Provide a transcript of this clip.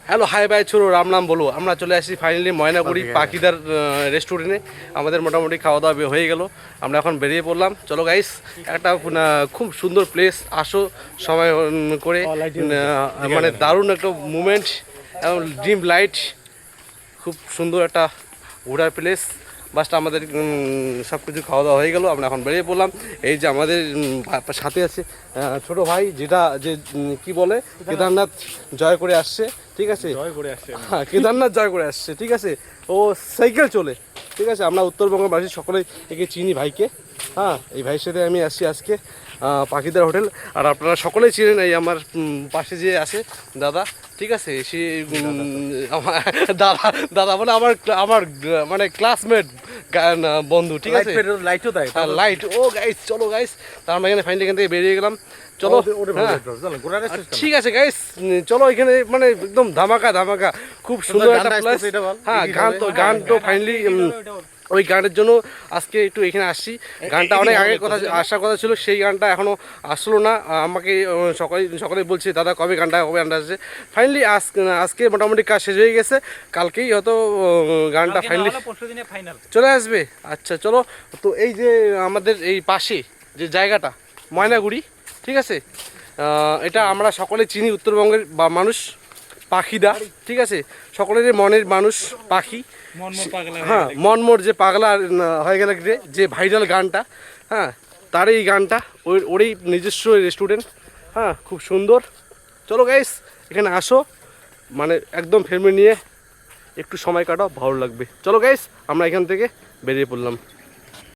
Hello hi by ছোড়ো Ram নাম বলো। আমরা চলে আসি ফাইনালি ময়নাগুড়ি পাখিদার রেস্টুরেন্টে। আমাদের মোটামুটি খাওয়া দাওয়া হয়ে গেল, আমরা এখন বেরিয়ে পড়লাম। চলো গাইস, একটা খুব সুন্দর প্লেস, আসো সময় করে। মানে দারুণ একটা মুমেন্ট এবং ডিম লাইট, খুব সুন্দর একটা ঘোরার প্লেস। বাসটা আমাদের সব কিছু খাওয়া দাওয়া হয়ে গেল, আমরা এখন বেরিয়ে পড়লাম। এই যে আমাদের সাথে আছে ছোট ভাই, যেটা যে কি বলে কেদারনাথ জয় করে আসছে, ঠিক আছে, হ্যাঁ কেদারনাথ জয় করে আসছে, ঠিক আছে। ও সাইকেল চলে, ঠিক আছে। আমরা উত্তরবঙ্গবাসী সকলেই একে চিনি ভাইকে। হ্যাঁ, এই ভাইয়ের সাথে আমি আসছি আজকে পাখিদার হোটেল। আর আপনারা সকলেই চিনেন এই আমার পাশে যে আছে দাদা, ঠিক আছে। সে দাদা দাদা মানে আমার আমার মানে ক্লাসমেট বন্ধু, ঠিক আছে। লাইটও দেয়, লাইট। ও গাইস, চলো গাইস, তার মানে এখানে ফাইনালি এখান থেকে বেরিয়ে গেলাম। চলো ঠিক আছে গাইস, চলো এখানে মানে একদম ধামাকা ধামাকা, খুব সুন্দর একটা প্লেস। হ্যাঁ, গান তো ফাইনালি ওই গানের জন্য আজকে একটু এখানে আসছি। গানটা অনেক আগের কথা আসার কথা ছিল, সেই গানটা এখনও আসলো না। আমাকে সকলেই বলছে দাদা কবে গানটা আসছে। ফাইনালি আজকে মোটামুটি কাজ শেষ হয়ে গেছে, কালকেই হয়তো গানটা ফাইনালি চলে আসবে। আচ্ছা চলো, তো এই যে আমাদের এই পাশে যে জায়গাটা ময়নাগুড়ি, ঠিক আছে, এটা আমরা সকলে চিনি উত্তরবঙ্গের মানুষ, পাখিদা, ঠিক আছে। সকলের মনের মানুষ পাখি। হ্যাঁ, মনমোর যে পাগলা হয়ে গেল যে ভাইরাল গানটা, হ্যাঁ তার এই গানটা, ওরই নিজস্ব রেস্টুরেন্ট। হ্যাঁ, খুব সুন্দর। চলো গাইস, এখানে আসো, মানে একদম ফ্যামিলি নিয়ে একটু সময় কাটাও, ভালো লাগবে। চলো গাইস, আমরা এখান থেকে বেরিয়ে পড়লাম।